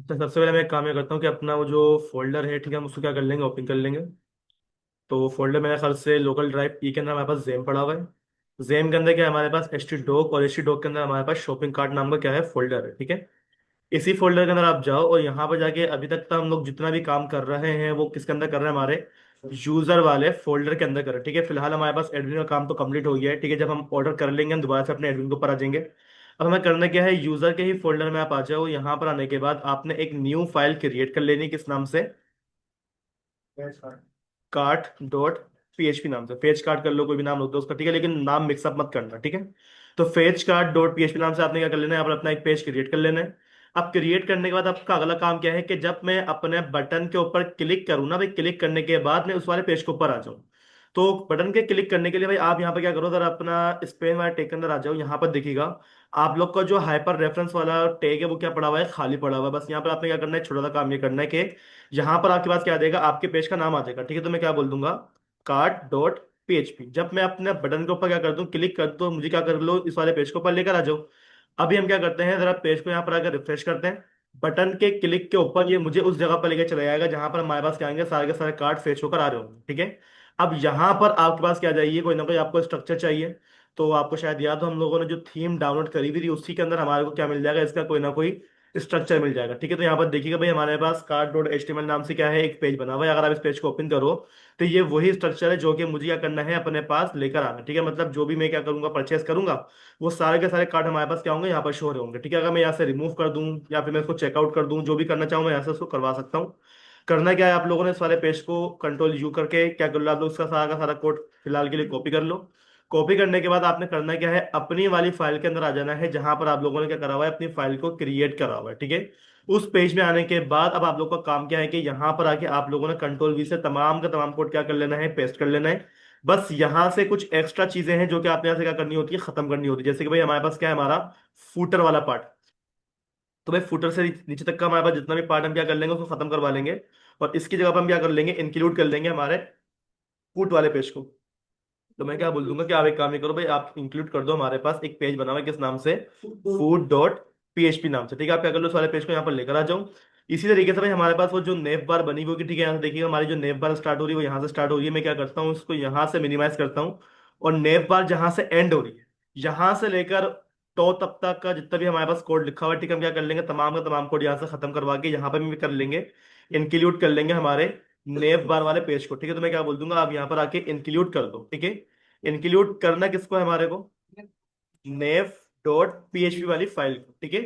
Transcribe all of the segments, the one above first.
तो सबसे पहले मैं एक काम ये करता हूँ कि अपना वो जो फोल्डर है, ठीक है, हम उसको क्या कर लेंगे, ओपन कर लेंगे। तो फोल्डर मेरे ख्याल से लोकल ड्राइव ई के अंदर हमारे पास जेम पड़ा हुआ है। जेम के अंदर क्या है हमारे पास, एच टी डॉक, और एच टी डॉक के अंदर हमारे पास शॉपिंग कार्ट नाम का क्या है, फोल्डर है, ठीक है। इसी फोल्डर के अंदर आप जाओ और यहाँ पर जाके अभी तक तो हम लोग जितना भी काम कर रहे हैं वो किसके अंदर कर रहे हैं, हमारे यूजर वाले फोल्डर के अंदर कर रहे हैं, ठीक है। फिलहाल हमारे पास एडमिन का काम तो कंप्लीट हो गया है, ठीक है। जब हम ऑर्डर कर लेंगे हम दोबारा से अपने एडमिन के ऊपर आ जाएंगे। अब हमें करना क्या है, यूजर के ही फोल्डर में आप आ जाओ। यहाँ पर आने के बाद आपने एक न्यू फाइल क्रिएट कर लेनी, किस नाम से, कार्ट डॉट पीएचपी नाम से। फेच कार्ट कर लो, कोई भी नाम होता है उसका, ठीक है, लेकिन नाम मिक्सअप मत करना, ठीक है। तो फेच कार्ट डॉट पीएचपी नाम से आपने क्या कर लेना है, यहाँ पर अपना एक पेज क्रिएट कर लेना है। अब क्रिएट करने के बाद आपका अगला काम क्या है कि जब मैं अपने बटन के ऊपर क्लिक करूँ ना भाई, क्लिक करने के बाद मैं उस वाले पेज के ऊपर आ जाऊँ। तो बटन के क्लिक करने के लिए भाई आप यहाँ पर क्या करो, जरा अपना स्पेन वाला टेक के अंदर आ जाओ। यहाँ पर देखिएगा आप लोग का जो हाइपर रेफरेंस वाला टैग है वो क्या पड़ा हुआ है, खाली पड़ा हुआ है। बस यहाँ पर आपने क्या करना है, छोटा सा काम ये करना है कि यहाँ पर आपके पास क्या आ जाएगा, आपके पेज का नाम आ जाएगा, ठीक है। तो मैं क्या बोल दूंगा, कार्ट डॉट पीएचपी। जब मैं अपने बटन के ऊपर क्या कर दूं, क्लिक कर दूं, मुझे क्या कर लो, इस वाले पेज के ऊपर लेकर आ जाओ। अभी हम क्या करते हैं, जरा पेज को यहाँ पर आकर रिफ्रेश करते हैं। बटन के क्लिक के ऊपर ये मुझे उस जगह पर लेकर चला जाएगा जहां पर हमारे पास क्या आएंगे, सारे के सारे कार्ड फेच होकर आ रहे होंगे, ठीक है। अब यहाँ पर आपके पास क्या चाहिए, कोई ना कोई आपको स्ट्रक्चर चाहिए। तो आपको शायद याद हो, हम लोगों ने जो थीम डाउनलोड करी हुई थी उसी के अंदर हमारे को क्या मिल जाएगा, इसका कोई ना कोई स्ट्रक्चर मिल जाएगा, ठीक है। तो यहाँ पर देखिएगा भाई हमारे पास card dot H T M L नाम से क्या है, एक पेज बना हुआ है। अगर आप इस पेज को ओपन करो तो ये वही स्ट्रक्चर है जो कि मुझे क्या करना है, अपने पास लेकर आना, ठीक है। मतलब जो भी मैं क्या करूंगा, परचेस करूंगा, वो सारे के सारे कार्ड हमारे पास क्या होंगे, यहाँ पर शो होंगे, ठीक है। अगर मैं यहाँ से रिमूव कर दूं या फिर मैं इसको चेकआउट कर दूं, जो भी करना चाहूँ मैं यहाँ से उसको करवा सकता हूँ। करना क्या है, आप लोगों ने इस वाले पेज को कंट्रोल यू करके क्या कर लो, आप लोग इसका सारा का सारा कोड फिलहाल के लिए कॉपी कर लो। कॉपी करने के बाद आपने करना क्या है, अपनी वाली फाइल के अंदर आ जाना है जहां पर आप लोगों ने क्या करा हुआ है, अपनी फाइल को क्रिएट करा हुआ है, ठीक है। उस पेज में आने के बाद अब आप लोग का काम क्या है कि यहाँ पर आके आप लोगों ने कंट्रोल वी से तमाम का तमाम कोड क्या कर लेना है, पेस्ट कर लेना है। बस यहाँ से कुछ एक्स्ट्रा चीजें हैं जो कि आपने यहाँ से क्या करनी होती है, खत्म करनी होती है। जैसे कि भाई हमारे पास क्या है, हमारा फूटर वाला पार्ट। तो भाई फुटर से नीचे तक का हमारे पास जितना भी पार्ट हम क्या कर लेंगे उसको खत्म करवा लेंगे। और इसकी जगह पर हम क्या कर लेंगे, इंक्लूड कर लेंगे हमारे फुट वाले पेज को। तो मैं क्या बोल दूंगा कि आप एक काम ये करो भाई, आप इंक्लूड कर दो, हमारे पास एक पेज बना हुआ है किस नाम से, फूड डॉट पीएचपी नाम से, ठीक है। आप क्या कर लो, उस वाले पेज को यहाँ पर लेकर आ जाओ। इसी तरीके से भाई हमारे पास वो जो नेव बार बनी हुई होगी, ठीक है, यहाँ से देखिएगा हमारी जो नेव बार स्टार्ट हो रही है वो यहाँ से स्टार्ट हो रही है। मैं क्या करता हूँ, उसको यहाँ से मिनिमाइज करता हूँ। और नेव बार जहाँ से एंड हो रही है, यहाँ से लेकर टो तब तक का जितना भी हमारे पास कोड लिखा हुआ है, ठीक है, हम क्या कर लेंगे, तमाम का तमाम कोड यहाँ से खत्म करवा के यहाँ पर भी कर लेंगे, इंक्लूड कर लेंगे हमारे नेव बार वाले पेज को, ठीक है। तो मैं क्या बोल दूंगा, आप यहाँ पर आके इंक्लूड कर दो, ठीक है। इंक्लूड करना किसको है, हमारे को नेव डॉट पीएचपी वाली फाइल को, ठीक है।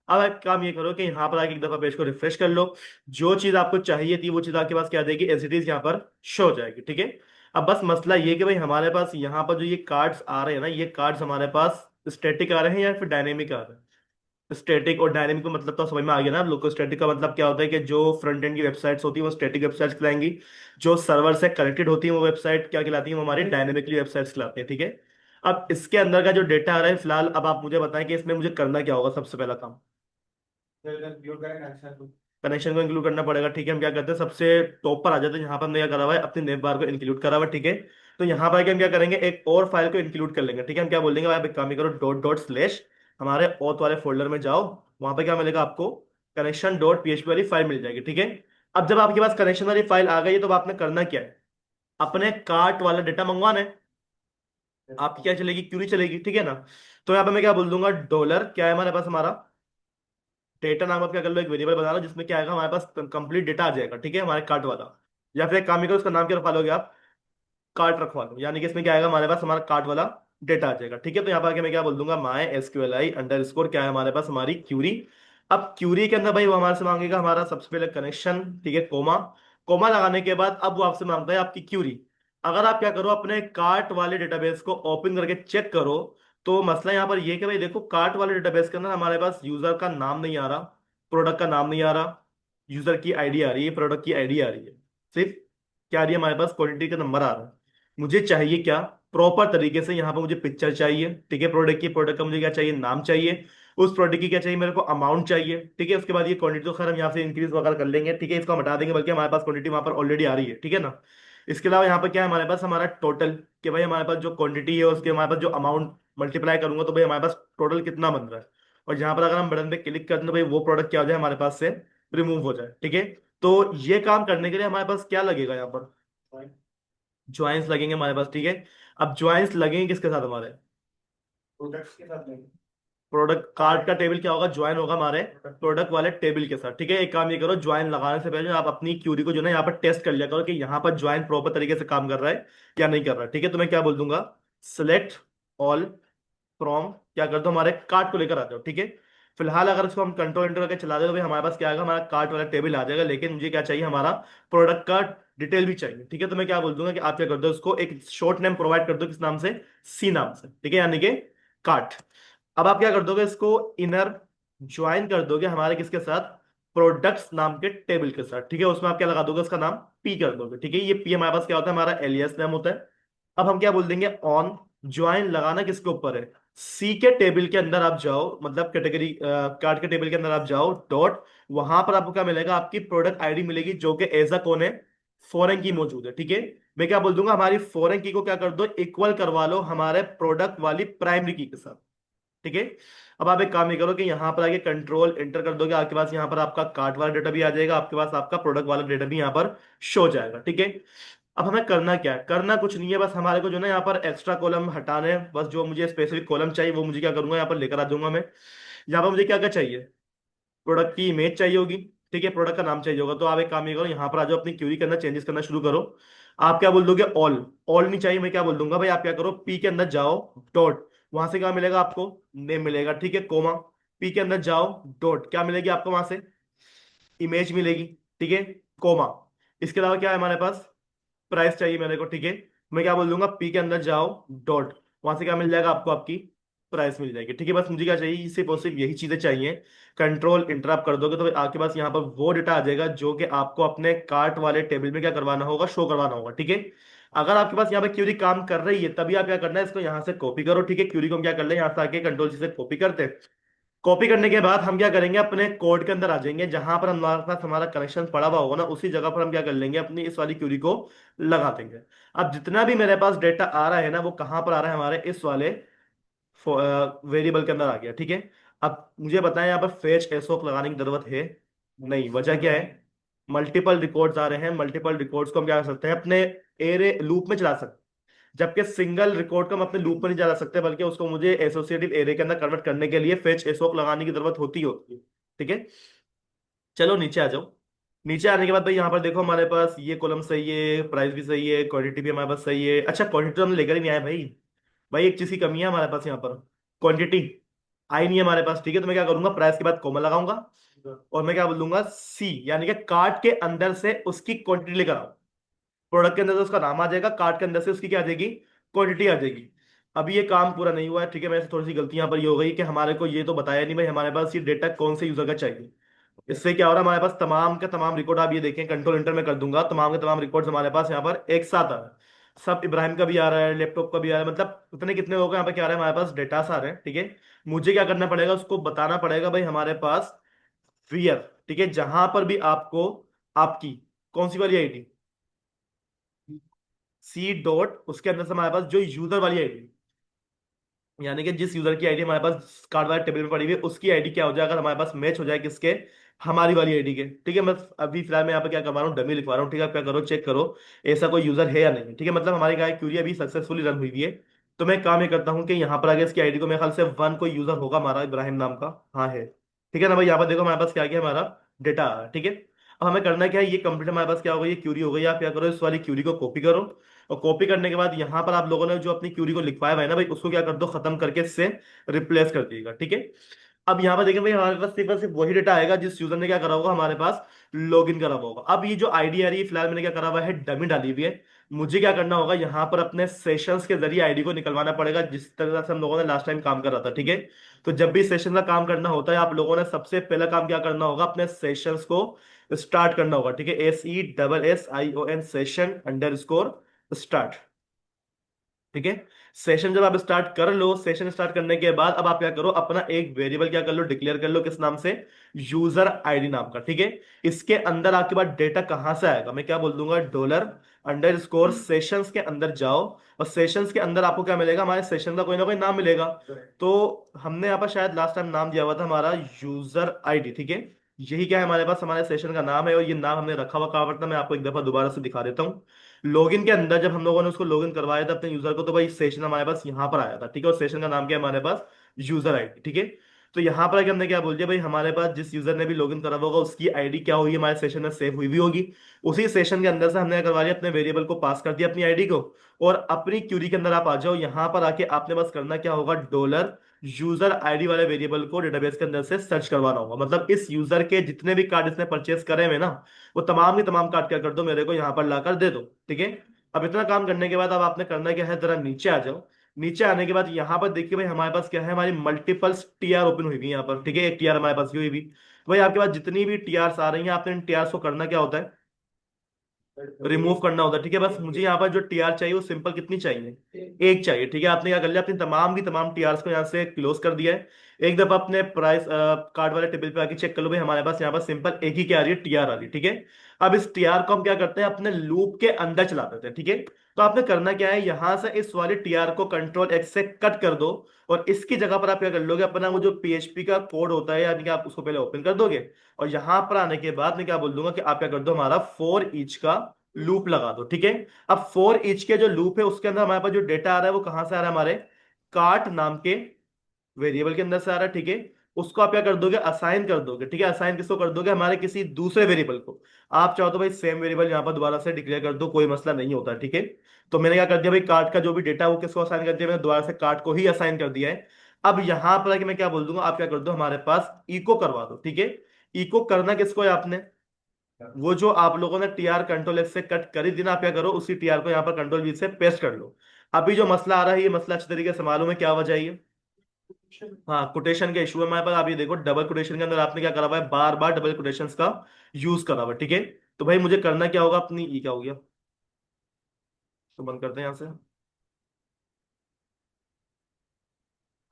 अब आप काम ये करो कि यहाँ पर आके एक दफा पेज को रिफ्रेश कर लो। जो चीज आपको चाहिए थी वो चीज आपके पास क्या देगी, एज इट इज यहाँ पर शो हो जाएगी, ठीक है। अब बस मसला ये कि भाई हमारे पास यहाँ पर जो ये कार्ड्स आ रहे हैं ना, ये कार्ड्स हमारे पास स्टैटिक आ रहे हैं या फिर डायनेमिक आ रहे हैं। स्टैटिक और डायनेमिक का मतलब तो समझ में आ गया ना आप लोग को। स्टैटिक का मतलब क्या होता है कि जो फ्रंट एंड की वेबसाइट्स होती है वो स्टैटिक वेबसाइट्स कहलाएंगी। जो सर्वर से कनेक्टेड होती है वो वेबसाइट क्या कहलाती है, वो हमारी डायनेमिकली वेबसाइट्स कहलाती है, ठीक है। अब इसके अंदर का जो डेटा आ रहा है फिलहाल, अब आप मुझे बताएं कि इसमें मुझे करना क्या होगा, सबसे पहला काम कनेक्शन को इंक्लूड करना पड़ेगा, ठीक है। हम क्या करते हैं, सबसे टॉप पर आ जाते हैं, यहाँ पर हमने क्या करा हुआ है, अपने नेम बार को इंक्लूड करा हुआ है, ठीक है। तो यहाँ पर आके हम क्या करेंगे, एक और फाइल को इंक्लूड कर लेंगे, ठीक है। हम क्या बोलेंगे, आप एक काम ही करो, डॉट डॉट स्लैश हमारे ऑथ वाले फोल्डर में जाओ। वहां पे क्या मिलेगा आपको, कनेक्शन डॉट पीएचपी वाली फाइल मिल जाएगी, ठीक है। अब जब आपके पास कनेक्शन वाली फाइल आ गई है तो अब आपने करना क्या है, अपने कार्ट वाला डेटा मंगवाना है। आपकी क्या चलेगी, क्यूरी चलेगी, ठीक है ना। तो यहाँ पे मैं क्या बोल दूंगा, डॉलर क्या है हमारे पास, हमारा डेटा नाम आप क्या कर लो, एक वेरिएबल बना लो जिसमें क्या आएगा, हमारे पास कंप्लीट डेटा आ जाएगा, ठीक है, हमारे कार्ट वाला। या फिर एक काम ही करो, उसका नाम क्या रखवा लोगे आप, कार्ट रखवा लो, यानी कि इसमें क्या आएगा, हमारे पास हमारा कार्ट वाला डेटा आ जाएगा, ठीक है। तो यहाँ पर आके मैं क्या बोल दूंगा, my SQL I under score क्या है हमारे पास, हमारी क्यूरी। अब क्यूरी के अंदर भाई वो हमारे से मांगेगा हमारा सबसे पहले कनेक्शन, ठीक है, कोमा। कोमा लगाने के बाद अब वो आपसे मांगता है आपकी क्यूरी। अगर आप क्या करो, अपने कार्ट वाले डेटाबेस को ओपन करके चेक करो, तो मसला यहाँ पर ये कि भाई देखो, कार्ट वाले डेटाबेस के अंदर हमारे पास यूजर का नाम नहीं आ रहा, प्रोडक्ट का नाम नहीं आ रहा, यूजर की आईडी आ रही है, प्रोडक्ट की आईडी आ रही है, सिर्फ क्या आ रही है, हमारे पास क्वांटिटी का नंबर आ रहा है। मुझे चाहिए क्या, प्रॉपर तरीके से यहाँ पर मुझे पिक्चर चाहिए, ठीक है, प्रोडक्ट की, प्रोडक्ट का मुझे क्या चाहिए, नाम चाहिए। उस प्रोडक्ट की क्या चाहिए मेरे को, अमाउंट चाहिए, ठीक है। उसके बाद ये क्वांटिटी तो खैर हम यहाँ से इंक्रीज वगैरह कर लेंगे, ठीक है, इसको हम हटा देंगे, बल्कि हमारे पास क्वांटिटी वहां पर ऑलरेडी आ रही है, ठीक है ना। इसके अलावा यहाँ पर क्या है हमारे पास, हमारा टोटल, कि भाई हमारे पास जो क्वांटिटी है उसके हमारे पास जो अमाउंट मल्टीप्लाई करूंगा तो भाई हमारे पास टोटल कितना बन रहा है। और यहाँ पर अगर हम बटन पे क्लिक कर दें तो भाई वो प्रोडक्ट क्या हो जाए हमारे पास से रिमूव हो जाए, ठीक है। तो ये काम करने के लिए हमारे पास क्या लगेगा यहाँ पर, ज्वाइंस लगेंगे हमारे पास, ठीक है। अब ज्वाइंस लगेंगे किसके साथ हमारे, प्रोडक्ट्स के साथ लगेंगे। प्रोडक्ट कार्ड का टेबल क्या होगा, ज्वाइन होगा हमारे प्रोडक्ट वाले टेबल के साथ, ठीक है। एक काम ये करो, ज्वाइन लगाने से पहले आप अपनी क्यूरी को जो ना यहाँ पर टेस्ट कर लिया करो कि यहाँ पर ज्वाइन प्रॉपर तरीके से काम कर रहा है या नहीं कर रहा है, ठीक है। तो मैं क्या बोल दूंगा, सिलेक्ट ऑल फ्रॉम, क्या कर दो हमारे कार्ड को लेकर आ जाओ, ठीक है। फिलहाल अगर इसको हम कंट्रोल एंटर करके चला दे तो भाई हमारे पास क्या आएगा, हमारा कार्ट वाला टेबल आ जाएगा, लेकिन मुझे क्या चाहिए, हमारा प्रोडक्ट का डिटेल भी चाहिए, ठीक है। तो मैं क्या बोल दूंगा कि आप क्या कर दो, इसको एक शॉर्ट नेम प्रोवाइड कर दो, किस नाम से, सी नाम से, ठीक है, यानी कि कार्ट। अब आप क्या कर दोगे, इसको इनर ज्वाइन कर दोगे हमारे किसके साथ, प्रोडक्ट्स नाम के टेबल के साथ, ठीक है। उसमें आप क्या लगा दोगे, उसका नाम पी कर दोगे, ठीक है। ये पी हमारे पास क्या होता है, हमारा एलियास नाम होता है। अब हम क्या बोल देंगे, ऑन ज्वाइन लगाना किसके ऊपर है, सी के टेबल के अंदर आप जाओ, मतलब कैटेगरी कार्ड के टेबल के अंदर आप जाओ, डॉट, वहां पर आपको क्या मिलेगा, आपकी प्रोडक्ट आईडी मिलेगी, जो कि एज अ कौन है, फॉरेन की मौजूद है, ठीक है। मैं क्या बोल दूंगा, हमारी फॉरेन की को क्या कर दो, इक्वल करवा लो हमारे प्रोडक्ट वाली प्राइमरी की के साथ, ठीक है। अब आप एक काम ये करो कि यहां पर आके कंट्रोल एंटर कर दोगे, आपके पास यहां पर आपका कार्ट वाला डेटा भी आ जाएगा, आपके पास आपका प्रोडक्ट वाला डेटा भी यहां पर शो जाएगा, ठीक है। अब हमें करना क्या है, करना कुछ नहीं है, बस हमारे को जो ना यहाँ पर एक्स्ट्रा कॉलम हटाने हैं, बस जो मुझे स्पेसिफिक कॉलम चाहिए वो मुझे क्या करूंगा, यहाँ पर लेकर आ दूंगा मैं। यहाँ पर मुझे क्या क्या चाहिए, प्रोडक्ट की इमेज चाहिए होगी, ठीक है, प्रोडक्ट का नाम चाहिए होगा। तो आप एक काम ये करो, यहाँ पर आ जाओ, अपनी क्यूरी के अंदर चेंजेस करना शुरू करो। आप क्या बोल दोगे, ऑल, ऑल नहीं चाहिए, मैं क्या बोल दूंगा भाई, आप क्या करो, पी के अंदर जाओ, डॉट, वहां से क्या मिलेगा आपको, नेम मिलेगा, ठीक है, कोमा, पी के अंदर जाओ, डॉट, क्या मिलेगी आपको वहां से, इमेज मिलेगी, ठीक है, कोमा। इसके अलावा क्या है हमारे पास, प्राइस चाहिए मेरे को, ठीक है। मैं क्या बोल दूंगा, पी के अंदर जाओ, डॉट, वहां से क्या मिल जाएगा आपको, आपकी प्राइस मिल जाएगी, ठीक है। बस मुझे क्या चाहिए, सिर्फ और सिर्फ यही चीजें चाहिए। कंट्रोल इंटरप्ट कर दोगे तो भाई आपके पास यहाँ पर वो डेटा आ जाएगा जो कि आपको अपने कार्ट वाले टेबल में क्या करवाना होगा, शो करवाना होगा, ठीक है। अगर आपके पास यहाँ पे क्यूरी काम कर रही है, तभी आप क्या करना है, इसको यहाँ से कॉपी करो, ठीक है। क्यूरी को हम क्या कर ले, यहाँ से आके कंट्रोल से कॉपी करते हैं। कॉपी करने के बाद हम क्या करेंगे, अपने कोड के अंदर आ जाएंगे, जहां पर हमारे पास हमारा कनेक्शन पड़ा हुआ होगा ना, उसी जगह पर हम क्या कर लेंगे, अपनी इस वाली क्यूरी को लगा देंगे। अब जितना भी मेरे पास डेटा आ रहा है ना, वो कहाँ पर आ रहा है, हमारे इस वाले वेरिएबल के अंदर आ गया, ठीक है। अब मुझे बताएं, यहाँ पर फेच एसओप लगाने की जरूरत है नहीं, वजह क्या है, मल्टीपल रिकॉर्ड्स आ रहे हैं, मल्टीपल रिकॉर्ड्स को हम क्या कर सकते हैं, अपने एरे लूप में चला सकते हैं, जबकि सिंगल रिकॉर्ड को हम अपने लूप में नहीं चला सकते, बल्कि उसको मुझे एसोसिएटिव एरे के अंदर कन्वर्ट करने के लिए फेच एसओप लगाने की जरूरत होती है, ठीक है। चलो नीचे आ जाओ। नीचे आने के बाद भाई यहाँ पर देखो, हमारे पास ये कॉलम सही है, प्राइस भी सही है, क्वांटिटी भी हमारे पास सही है। अच्छा, क्वांटिटी तो हम लेकर ही नहीं आए भाई, भाई एक चीज की कमी है हमारे पास यहाँ पर, क्वांटिटी आई नहीं है हमारे पास, ठीक है। तो मैं क्या करूंगा, प्राइस के बाद कॉमा लगाऊंगा, और मैं क्या बोल दूंगा, सी, यानी कि कार्ट के अंदर से उसकी क्वांटिटी लेकर आओ। प्रोडक्ट के अंदर से उसका नाम आ जाएगा, कार्ट के अंदर से उसकी क्या आ जाएगी, क्वांटिटी आ जाएगी। अभी ये काम पूरा नहीं हुआ है, ठीक है। मेरे से थोड़ी सी गलती यहाँ पर ये हो गई कि हमारे को ये तो बताया नहीं भाई, हमारे पास ये डेटा कौन से यूजर का चाहिए। इससे क्या हो रहा है, हमारे पास तमाम के तमाम रिकॉर्ड, आप ये देखें, कंट्रोल इंटर में कर दूंगा, तमाम के तमाम रिकॉर्ड्स हमारे पास यहाँ पर एक साथ आ रहा है। सब इब्राहिम का भी आ रहा है, लैपटॉप का भी आ रहा है, मतलब कितने कितने लोग यहाँ पे क्या आ रहा है, हमारे पास डेटा आ रहे हैं, ठीक है। मुझे क्या करना पड़ेगा, उसको बताना पड़ेगा भाई हमारे पास वियर, ठीक है, जहां पर भी आपको आपकी कौन सी वाली आईडी, सी डॉट, उसके अंदर से हमारे पास जो यूजर वाली आईडी, यानी कि जिस यूजर की आईडी हमारे पास कार्ड वाले टेबल में पड़ी हुई है, उसकी आईडी क्या हो जाए, अगर हमारे पास मैच हो जाए किसके, हमारी वाली आईडी के, ठीक है। मैं अभी फिलहाल मैं यहाँ पे क्या करवा रहा हूँ, डमी लिखवा रहा हूँ, ठीक है। आप क्या करो, चेक करो ऐसा कोई यूजर है या नहीं, ठीक है। मतलब हमारी क्या क्यूरी अभी सक्सेसफुली रन हुई हुई है। तो मैं काम ये करता हूँ कि यहाँ पर आगे इसकी आईडी को, मेरे ख्याल से वन कोई यूजर होगा हमारा, इब्राहिम नाम का, हाँ है, ठीक है ना भाई। यहाँ पर देखो हमारे पास क्या गया, हमारा डेटा आ रहा है, ठीक है। अब हमें करना क्या है, ये कंप्लीट हमारे पास क्या हो गई, ये क्यूरी हो गई। आप क्या करो, इस वाली क्यूरी को कॉपी करो, और कॉपी करने के बाद यहाँ पर आप लोगों ने जो अपनी क्यूरी को लिखवाया हुआ है ना भाई, उसको क्या कर दो, खत्म करके इससे रिप्लेस कर दीजिएगा, ठीक है। अब यहाँ पर देखें भाई, हमारे पास सिर्फ और सिर्फ वही डेटा आएगा जिस यूजर ने क्या करा होगा, हमारे पास लॉगिन करा हुआ होगा। अब ये जो आईडी आ रही है, फिलहाल मैंने क्या करा हुआ है, डमी डाली हुई है। मुझे क्या करना होगा, यहाँ पर अपने सेशंस के जरिए आईडी को निकलवाना पड़ेगा, जिस तरह से हम लोगों ने लास्ट टाइम काम कर रहा था, ठीक है। तो जब भी सेशन का काम करना होता है, आप लोगों ने सबसे पहला काम क्या करना होगा, अपने सेशंस को स्टार्ट करना होगा, ठीक है, SESSION, session under score start, ठीक है। सेशन जब आप स्टार्ट कर लो, सेशन स्टार्ट करने के बाद अब आप क्या करो, अपना एक वेरिएबल क्या कर लो, डिक्लेयर कर लो, किस नाम से, यूजर आईडी नाम का, ठीक है। इसके अंदर आपके पास डेटा कहां से आएगा, मैं क्या बोल दूंगा, डॉलर अंडर स्कोर सेशंस के अंदर जाओ, और सेशंस के अंदर आपको क्या मिलेगा, हमारे सेशन का कोई ना कोई नाम मिलेगा। तो हमने यहाँ पर शायद लास्ट टाइम नाम दिया हुआ था हमारा यूजर आईडी, ठीक है, यही क्या है हमारे पास, हमारे सेशन का नाम है, और ये नाम हमने रखा हुआ कहाँ पर था, मैं आपको एक दफा दोबारा से दिखा देता हूँ। लॉगिन के अंदर जब हम लोगों ने उसको लॉगिन करवाया था अपने यूजर को, तो भाई सेशन हमारे पास यहाँ पर आया था, ठीक है। और सेशन का नाम क्या है हमारे पास, यूजर आईडी, ठीक है। तो यहाँ पर आके हमने क्या बोल दिया भाई, हमारे पास जिस यूजर ने भी लॉगिन करा हुआ होगा उसकी आईडी क्या हुई है, हमारे सेशन में सेव हुई भी होगी। उसी सेशन के अंदर से हमने क्या करवा लिया, अपने वेरिएबल को पास कर दिया अपनी आईडी को। और अपनी क्यूरी के अंदर आप आ जाओ, यहाँ पर आके आपने बस करना क्या होगा, डॉलर यूजर आईडी वाले वेरिएबल को डेटाबेस के अंदर से सर्च करवाना होगा। मतलब इस यूजर के जितने भी कार्ड इसने परचेस करे हुए ना, वो तमाम के तमाम कार्ड क्या कर दो, मेरे को यहाँ पर लाकर दे दो, ठीक है। अब इतना काम करने के बाद अब आपने करना क्या है, जरा नीचे आ जाओ। नीचे आने के बाद यहाँ पर देखिए भाई, हमारे पास क्या है, हमारी मल्टीपल टीआर ओपन हुई हुई है यहाँ पर, ठीक है। एक टीआर हमारे पास ये हुई भी। भाई आपके पास जितनी भी टीआर आ रही है, आपने इन टीआर को करना क्या होता है, रिमूव करना होता है, ठीक है। बस मुझे यहाँ पर जो टीआर चाहिए वो सिंपल कितनी चाहिए, एक चाहिए, ठीक है। आपने क्या कर लिया, अपनी तमाम की तमाम टीआर को यहाँ से क्लोज कर दिया है। एक दफा अपने प्राइस कार्ड वाले टेबल पे आके चेक कर लो भाई, हमारे पास यहाँ पर सिंपल एक ही क्या आ रही है, टीआर आ रही है, ठीक है। अब इस टीआर को हम क्या करते हैं, अपने लूप के अंदर चला देते हैं, ठीक है। तो आपने करना क्या है, यहां से इस वाले टीआर को कंट्रोल एक्स से कट कर दो। और इसकी जगह पर आप क्या कर लोगे, अपना वो जो पीएचपी का कोड होता है, यानी कि आप उसको पहले ओपन कर दोगे। और यहां पर आने के बाद मैं क्या बोल दूंगा कि आप क्या कर दो, हमारा फॉर ईच का लूप लगा दो, ठीक है। अब फॉर ईच के जो लूप है उसके अंदर हमारे पास जो डेटा आ रहा है वो कहां से आ रहा है, हमारे कार्ट नाम के वेरिएबल के अंदर से आ रहा है, ठीक है। उसको आप क्या कर दोगे, असाइन कर दोगे, ठीक है। असाइन किसको कर दोगे, हमारे किसी दूसरे वेरिएबल को। आप चाहो तो भाई सेम वेरिएबल यहाँ पर दोबारा से डिक्लेयर कर दो, कोई मसला नहीं होता, ठीक है। तो मैंने क्या कर दिया भाई, कार्ट का जो भी डेटा है वो किसको असाइन कर दिया, मैंने दोबारा से कार्ट को ही असाइन कर दिया है। अब यहां पर आके मैं क्या बोल दूंगा, आप क्या कर दो, हमारे पास इको करवा दो, ठीक है। इको करना किसको है आपने, वो जो आप लोगों ने टीआर कंट्रोल एस से कट करी थी ना, आप क्या करो, उसी टीआर को यहाँ पर कंट्रोल वी से पेस्ट कर लो। अभी जो मसला आ रहा है, ये मसला अच्छी तरीके से मालूम है क्या वजह है ये। हाँ, कोटेशन के इशू है हमारे पास। आप ये देखो, डबल कोटेशन के अंदर आपने क्या करा हुआ है, बार बार डबल कोटेशन का यूज करा हुआ है, ठीक है। तो भाई मुझे करना क्या होगा, अपनी ये क्या हो गया, तो बंद करते हैं यहाँ से।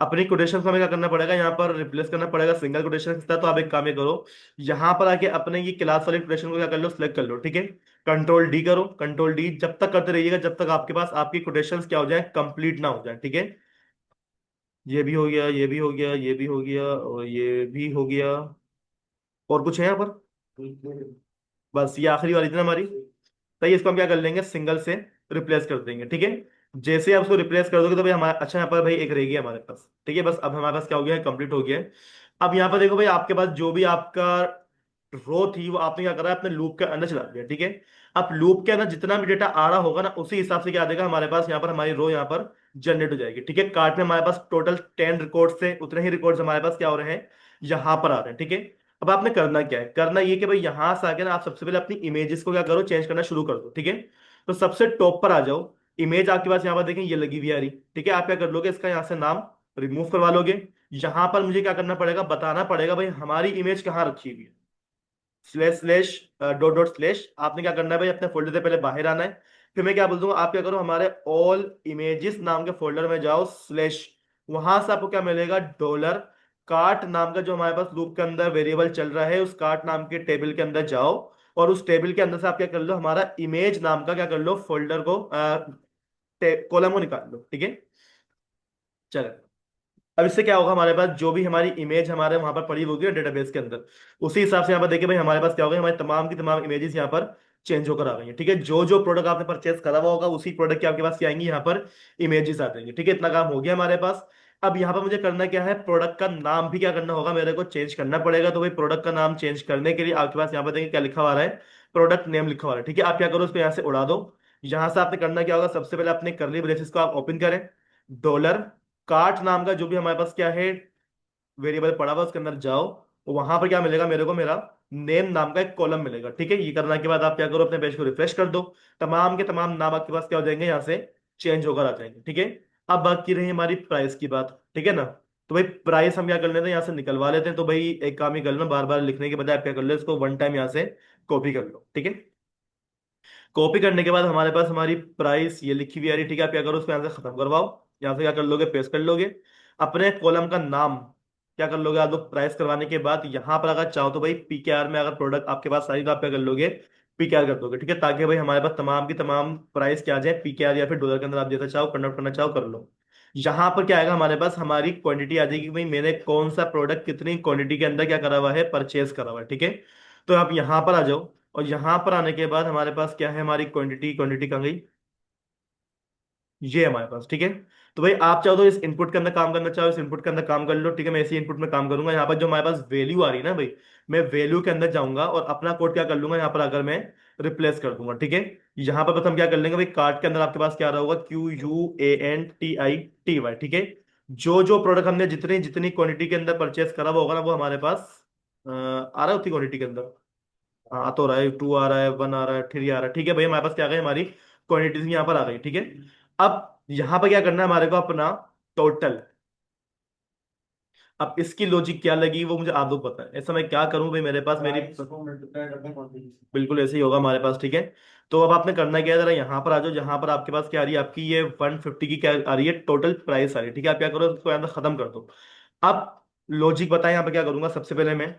अपनी कोटेशन को हमें क्या करना पड़ेगा, यहाँ पर रिप्लेस करना पड़ेगा सिंगल कोटेशन के साथ। तो आप एक काम ये करो, यहाँ पर आके अपने ये क्लास वाली कोटेशन को क्या कर लो, सिलेक्ट कर लो, ठीक है। कंट्रोल डी करो, कंट्रोल डी जब तक करते रहिएगा जब तक आपके पास आपकी कोटेशंस क्या हो जाए, कंप्लीट ना हो जाए, ठीक है। ये भी हो गया, ये भी हो गया, ये भी हो गया, और ये भी हो गया। और कुछ है यहाँ पर, बस ये आखिरी वाली थी ना हमारी। तो ये इसको हम क्या कर लेंगे, सिंगल से रिप्लेस कर देंगे, ठीक है। जैसे आप उसको रिप्लेस कर दोगे तो भाई हमारा, अच्छा यहाँ पर भाई एक रह गया हमारे पास, ठीक है। बस अब हमारे पास क्या हो गया है, कंप्लीट हो गया है। अब यहाँ पर देखो भाई, आपके पास जो भी आपका रो थी वो आपने क्या करा है, अपने लूप के अंदर चला दिया, ठीक है। अब लूप के अंदर जितना भी डेटा आ रहा होगा ना, उसी हिसाब से क्या आ जाएगा हमारे पास, यहाँ पर हमारी रो यहाँ पर जनरेट हो जाएगी, ठीक है। कार्ट में हमारे पास टोटल 10 रिकॉर्ड से उतने ही रिकॉर्ड्स हमारे पास क्या हो रहे हैं, यहाँ पर आ रहे हैं, ठीक है। अब आपने करना क्या है, करना ये कि भाई यहां से आके ना आप सबसे पहले अपनी इमेजेस को क्या करो, चेंज करना शुरू कर दो, ठीक है। तो सबसे टॉप पर आ जाओ, इमेज आपके पास यहाँ पर देखें, ये लगी हुई आ रही, ठीक है। आप क्या कर लोगे, इसका यहाँ से नाम रिमूव करवा लोगे। यहां पर मुझे क्या करना पड़ेगा, बताना पड़ेगा भाई हमारी इमेज कहाँ रखी हुई है, slash slash dot dot slash. आपने क्या करना है भाई, अपने फोल्डर से पहले बाहर आना है। फिर मैं क्या बोल दूंगा, आप क्या करो, हमारे ऑल इमेजेस नाम के फोल्डर में जाओ, स्लैश, वहां से आपको क्या मिलेगा, डॉलर कार्ट नाम का जो हमारे पास लूप के अंदर वेरिएबल चल रहा है, उस कार्ट नाम के टेबल के अंदर जाओ। और उस टेबल के अंदर से आप क्या कर लो, हमारा इमेज नाम का क्या कर लो, फोल्डर को कॉलम को निकाल लो, ठीक है। चलो, अब इससे क्या होगा, हमारे पास जो भी हमारी इमेज हमारे वहां पर पड़ी होगी डेटाबेस के अंदर, उसी हिसाब से यहाँ पर देखिए भाई हमारे पास क्या होगा, हमारी तमाम की तमाम इमेजेस यहाँ पर चेंज होकर आ गई हैं, ठीक है। जो जो प्रोडक्ट आपने परचेस करा हुआ होगा उसी प्रोडक्ट के आपके पास क्या आएंगी, यहाँ पर इमेजेस आ जाएंगी, ठीक है। इतना काम हो गया हमारे पास। अब यहाँ पर मुझे करना क्या है, प्रोडक्ट का नाम भी क्या करना होगा, मेरे को चेंज करना पड़ेगा। तो भाई प्रोडक्ट का नाम चेंज करने के लिए आपके पास यहाँ पर देखिए क्या लिखा हुआ आ रहा है, प्रोडक्ट नेम लिखा हुआ है, ठीक है। आप क्या करो, उसको यहाँ से उड़ा दो। यहाँ से आपने करना क्या होगा, सबसे पहले अपने करली ब्रेसेस को आप ओपन करें, डॉलर कार्ट नाम का जो भी हमारे पास क्या है वेरिएबल पड़ा हुआ, उसके अंदर जाओ। वहां पर क्या मिलेगा मेरे को, मेरा नेम नाम का एक कॉलम मिलेगा, ठीक है। ये करने के बाद आप क्या करो, अपने पेज को रिफ्रेश कर दो। तमाम के तमाम नाम आपके पास क्या हो जाएंगे, यहाँ से चेंज होकर आ जाएंगे, ठीक है। अब बाकी रही हमारी प्राइस की बात, ठीक है ना। तो भाई प्राइस हम क्या कर लेते हैं, यहाँ से निकलवा लेते हैं। तो भाई एक काम ही कर लो, बार बार लिखने के बजाय आप क्या कर लो, इसको वन टाइम यहाँ से कॉपी कर लो, ठीक है। कॉपी करने के बाद हमारे पास हमारी प्राइस ये लिखी हुई आ रही, ठीक है। आप क्या करो, उसको यहाँ से खत्म करवाओ। यहाँ से क्या कर लोगे, पेस्ट कर लोगे। अपने कॉलम का नाम क्या कर लोगे आप लोग, प्राइस करवाने के बाद यहाँ पर अगर चाहो तो भाई पीकेआर में अगर प्रोडक्ट आपके पास आई तो आप क्या कर लोगे, पीकेआर कर दोगे, ठीक है। ताकि भाई हमारे पास तमाम की तमाम प्राइस क्या आ जाए पीकेआर या फिर डॉलर के अंदर, आप जैसा चाहो कन्वर्ट करना चाहो कर लो। यहाँ पर क्या आएगा हमारे पास, हमारी क्वांटिटी आ जाएगी कि भाई मैंने कौन सा प्रोडक्ट कितनी क्वांटिटी के अंदर क्या करा हुआ है, परचेज करा हुआ है, ठीक है। तो आप यहाँ पर आ जाओ, और यहाँ पर आने के बाद हमारे पास क्या है, हमारी क्वांटिटी, क्वांटिटी कहाँ गई, ये हमारे पास, ठीक है। तो भाई आप चाहो तो इस इनपुट के अंदर काम करना चाहो, इस इनपुट के अंदर काम कर लो, ठीक है। मैं इसी इनपुट में काम करूंगा। यहाँ पर जो हमारे पास वैल्यू आ रही है ना भाई, मैं वैल्यू के अंदर जाऊंगा और अपना कोड क्या कर लूंगा, यहाँ पर आकर मैं रिप्लेस कर दूंगा, ठीक है। यहाँ पर प्रथम क्या कर लेंगे भाई, कार्ड के अंदर आपके पास क्या आ रहा होगा, QUANTITY, ठीक है। जो जो प्रोडक्ट हमने जितनी जितनी क्वांटिटी के अंदर परचेस करा हुआ होगा ना, वो हमारे पास आ रहा है उतनी क्वांटिटी के अंदर। हाँ आ तो रहा है, 2 आ रहा है, 1 आ रहा है, 3 आ रहा है, ठीक है भाई। हमारे पास क्या आ गई, हमारी क्वांटिटीज यहाँ पर आ गई, ठीक है। अब यहाँ पर क्या करना है हमारे को, अपना टोटल। अब इसकी लॉजिक क्या लगी वो मुझे आप लोग पता है। ऐसा मैं क्या करूं भाई, मेरे पास मेरी बिल्कुल ऐसे ही होगा हमारे पास, ठीक है। तो अब आपने करना क्या है, जरा यहाँ पर आ जाओ, जहां पर आपके पास क्या आ रही है, आपकी ये 150 की क्या आ रही है, टोटल प्राइस आ रही है, ठीक है। आप क्या करो, इसको यहाँ पर खत्म कर दो। अब लॉजिक बताएं, यहाँ पर क्या करूंगा, सबसे पहले मैं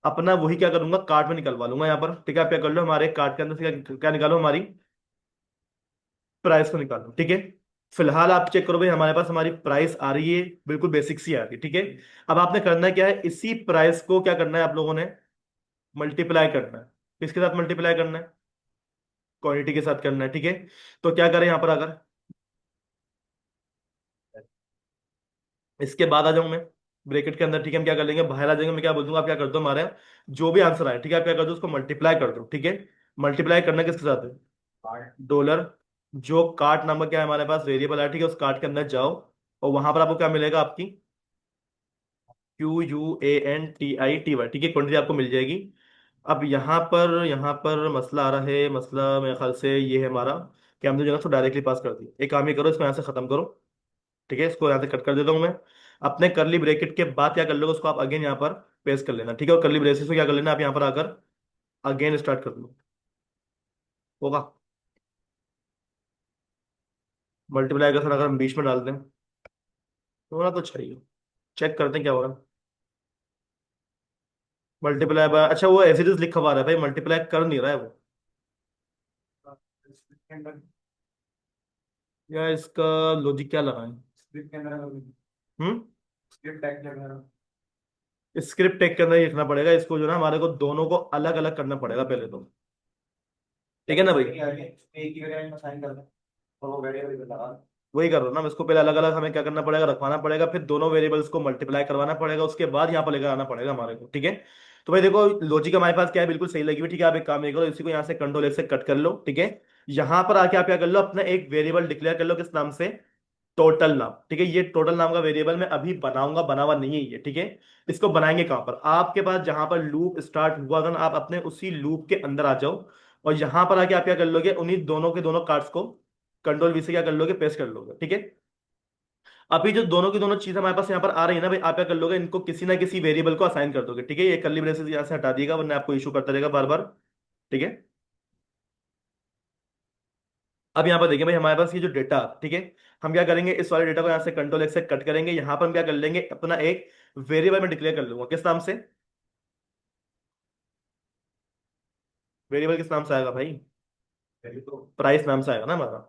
अपना वही क्या करूंगा, कार्ट में निकलवा लूंगा यहाँ पर, ठीक है। आप क्या कर लो, हमारे कार्ट के अंदर से क्या क्या निकालो, हमारी प्राइस को निकालो, ठीक है। फिलहाल आप चेक करो भाई, हमारे पास हमारी प्राइस आ रही है, बिल्कुल बेसिक सी आ रही है, ठीक है। अब आपने करना क्या है, इसी प्राइस को क्या करना है आप लोगों ने, मल्टीप्लाई करना है। किसके साथ मल्टीप्लाई करना है, क्वांटिटी के साथ करना है, ठीक है। तो क्या करें यहाँ पर, अगर इसके बाद आ जाऊं मैं ब्रैकेट के अंदर, ठीक है। हम क्या कर लेंगे, बाहर आ जाएंगे, मैं क्या बोल दूंगा, आप क्या कर दो, हमारे जो भी आंसर आए, ठीक है, आप क्या कर दो, उसको मल्टीप्लाई कर दो, ठीक है। मल्टीप्लाई करना किसके साथ है, डॉलर। जो कार्ट नंबर क्या है हमारे पास, वेरिएबल है, ठीक है। उस कार्ट के अंदर जाओ, और वहां पर आपको क्या मिलेगा, आपकी QUANTITY, ठीक है, क्वांटिटी आपको मिल जाएगी। अब यहाँ पर मसला आ रहा है, मसला मेरे ख्याल से ये है हमारा, कि हमने जो है ना, उसको डायरेक्टली पास कर दिया। एक काम ही करो, इसको यहाँ से खत्म करो, ठीक है। इसको यहाँ से कट कर देता हूँ मैं। अपने करली ब्रेकेट के बाद क्या कर लोगे, उसको आप अगेन यहाँ पर पेस्ट कर लेना, ठीक है। और करली ब्रेसेस को क्या कर लेना, आप यहाँ पर आकर अगेन स्टार्ट कर लो, होगा। मल्टीप्लाई का सर अगर हम बीच में डाल दें तो होना तो चाहिए, चेक करते हैं क्या हो रहा है। मल्टीप्लाई बाय, अच्छा वो एज इट इज लिखा हुआ रहा है भाई, मल्टीप्लाई कर नहीं रहा है वो। या इसका लॉजिक क्या लगा है, हम्म। स्क्रिप्ट टेक के अंदर ही लिखना पड़ेगा इसको, जो ना हमारे को दोनों को अलग अलग करना पड़ेगा पहले तो, ठीक है ना भाई। वही कर रहा हूँ ना मैं, इसको पहले अलग अलग हमें क्या करना पड़ेगा, रखवाना पड़ेगा, फिर दोनों वेरिएबल्स को मल्टीप्लाई करवाना पड़ेगा, उसके बाद यहाँ पर लेकर आना पड़ेगा हमारे को, ठीक है। तो भाई देखो, लॉजिक हमारे पास क्या है, बिल्कुल सही लगी हुई, ठीक है। आप एक काम ये करो, इसी को यहाँ से कंट्रोल से कट कर लो, ठीक है। यहाँ पर आके आप क्या कर लो, अपना एक वेरिएबल डिक्लेयर कर लो, किस नाम से, टोटल नाम, ठीक है। ये टोटल नाम का वेरिएबल मैं अभी बनाऊंगा, बना हुआ नहीं है ये, ठीक है। इसको बनाएंगे कहाँ पर, आपके पास जहां पर लूप स्टार्ट हुआ था ना, आप अपने उसी लूप के अंदर आ जाओ, और यहां पर आके आप क्या कर लोगे, उन्हीं दोनों के दोनों कार्ड्स को कंट्रोल वी से क्या कर लोगे, पेस्ट कर लोगे, ठीक है। अभी जो दोनों की दोनों चीजें हमारे पास यहाँ पर आ रही है ना भाई, आप क्या कर लोगे, इनको किसी ना किसी वेरिएबल को असाइन कर दोगे, ठीक है। ये कर्ली ब्रेसेस यहाँ से हटा दिएगा, वरना आपको इशू करता रहेगा बार बार, ठीक है। अब यहाँ पर देखिए भाई, हमारे पास ये जो डेटा, ठीक है, हम क्या करेंगे, इस वाले डेटा को यहाँ से कंट्रोल एक्स से कट करेंगे। यहाँ पर हम क्या कर लेंगे, अपना एक वेरिएबल में डिक्लेयर कर लूंगा, किस नाम से, वेरिएबल किस नाम से आएगा भाई, प्राइस नाम से आएगा ना हमारा,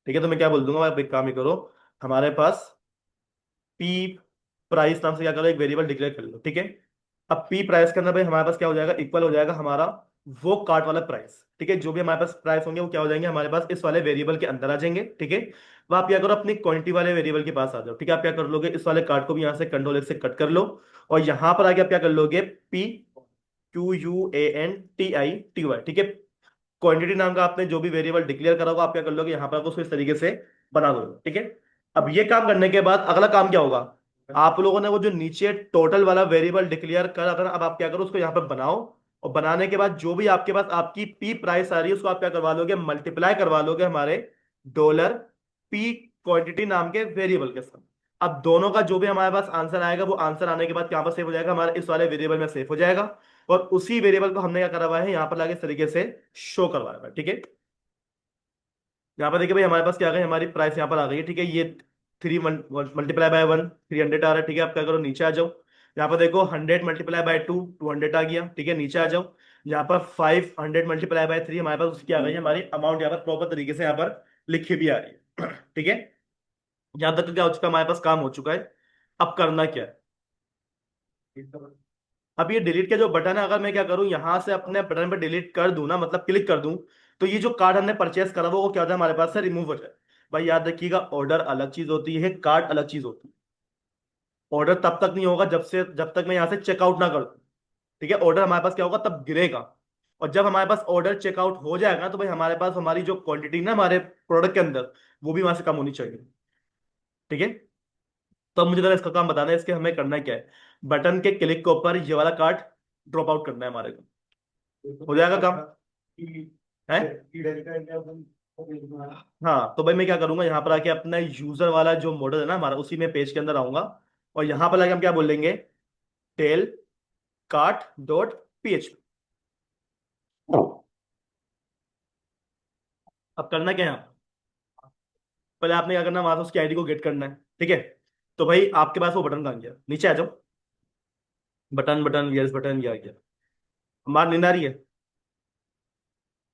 ठीक है। तो मैं क्या बोल दूंगा, आप एक काम ही करो, हमारे पास पी प्राइस नाम से क्या करो, एक वेरिएबल डिक्लेयर कर लो, ठीक है। अब पी प्राइस के अंदर भाई हमारे पास क्या हो जाएगा, इक्वल हो जाएगा हमारा वो कार्ट वाला प्राइस, ठीक है। जो भी हमारे पास प्राइस होंगे वो क्या हो जाएंगे, हमारे पास इस वाले वेरिएबल के अंदर आ जाएंगे, ठीक है। अब आप क्या करो, अपनी क्वांटिटी वाले वेरिएबल के पास आ जाओ, ठीक है। आप क्या कर लोगे, इस वाले कार्ड को भी यहाँ से कंट्रोल से कट कर लो, और यहाँ पर आके आप क्या कर लोगे, PQUANTITY, ठीक है। क्वांटिटी नाम का आपने जो भी वेरिएबल डिक्लेयर करा होगा, आप क्या कर लोगे, यहाँ पर आपको उसको इस तरीके से बना दोगे, ठीक है। अब ये काम करने के बाद अगला काम क्या होगा, आप लोगों ने वो जो नीचे टोटल वाला वेरिएबल डिक्लेयर करा था ना, अब आप क्या करो, उसको यहाँ पर बनाओ, और बनाने के बाद जो भी आपके पास आपकी पी प्राइस आ रही है, उसको आप क्या करवा लोगे, मल्टीप्लाई करवा लोगे हमारे डॉलर पी क्वांटिटी नाम के वेरिएबल के साथ। अब दोनों का जो भी हमारे पास आंसर आएगा, वो आंसर आने के बाद क्या पर सेव हो जाएगा, हमारे इस वाले वेरिएबल में सेव हो जाएगा। और उसी वेरिएबल को हमने क्या करा हुआ है, यहाँ पर लाके इस तरीके से शो करवाया हुआ है, ठीक है। यहाँ पर देखिए भाई, हमारे पास क्या आ गई, हमारी प्राइस यहाँ पर आ गई है, ठीक है। ये 3 मल्टीप्लाई बाय 1 300 आ रहा है, ठीक है। आप क्या करो, नीचे आ जाओ, यहाँ पर देखो 100 मल्टीप्लाई बाय 2 200 आ गया, ठीक है। नीचे आ जाओ, यहाँ पर 500 मल्टीप्लाई बाय 3 हमारे पास उसकी आ गई है, हमारी अमाउंट यहाँ पर प्रॉपर तरीके से यहाँ पर लिखी भी आ रही है, ठीक है। यहां तक क्या हो चुका है, हमारे पास काम हो चुका है। अब करना क्या है, अब ये डिलीट का जो बटन है, अगर मैं क्या करूं यहां से अपने बटन पर डिलीट कर दूं ना, मतलब क्लिक कर दूं, तो ये जो कार्ड हमने परचेस करा वो क्या होता है हमारे पास से रिमूव हो जाए। भाई याद रखिएगा, ऑर्डर अलग चीज होती है, कार्ड अलग चीज होती है। ऑर्डर तब तक नहीं होगा जब तक मैं यहाँ से चेकआउट ना कर दूं। ठीक है, ऑर्डर हमारे पास क्या होगा, तब गिरेगा। और जब हमारे पास ऑर्डर चेकआउट हो जाएगा तो भाई हमारे पास हमारी जो क्वांटिटी ना हमारे प्रोडक्ट के अंदर, वो भी वहां से कम होनी चाहिए। ठीक है, तो अब मुझे जरा इसका काम बताना है, इसके हमें करना क्या है। बटन के क्लिक के ऊपर ये वाला कार्ड ड्रॉप आउट करना है हमारे को, हो जाएगा काम है। हाँ, तो भाई मैं क्या करूंगा, यहाँ पर आके अपना यूजर वाला जो मॉडल है ना हमारा, उसी में पेज के अंदर आऊंगा। और यहाँ पर आके हम क्या बोलेंगे, टेल कार्ट डॉट पीएचपी। अब करना क्या है यहाँ, पहले आपने क्या करना है, वहां से उसकी आईडी को गेट करना है। ठीक है, तो भाई आपके पास वो बटन कहाँ गया, नीचे आ जाओ। बटन बटन यस बटन, ये आ गया। हमारी नींद आ रही है,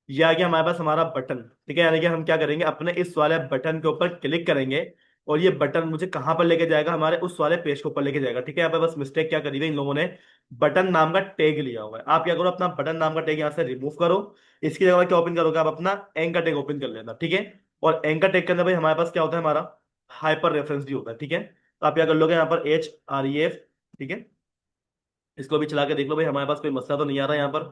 ये आ गया हमारे पास हमारा बटन। ठीक है, यानी कि हम क्या करेंगे, अपने इस वाले बटन के ऊपर क्लिक करेंगे, और ये बटन मुझे कहां पर लेके जाएगा, हमारे उस वाले पेज के ऊपर लेके जाएगा। ठीक है, यहाँ पे बस मिस्टेक क्या करी है इन लोगों ने, बटन नाम का टैग लिया हुआ है। आप क्या करो, अपना बटन नाम का टैग यहाँ से रिमूव करो। इसकी जगह क्या ओपन करोगे, आप अपना एंकर टैग ओपन कर लेना। ठीक है, और एंकर टैग के अंदर भाई हमारे पास क्या होता है, हमारा हाइपर रेफरेंस भी होता है। ठीक है, तो आप क्या कर लोगे, यहाँ पर HREF। ठीक है, इसको भी चला के देख लो भाई, हमारे पास कोई मसला तो नहीं आ रहा है यहाँ पर।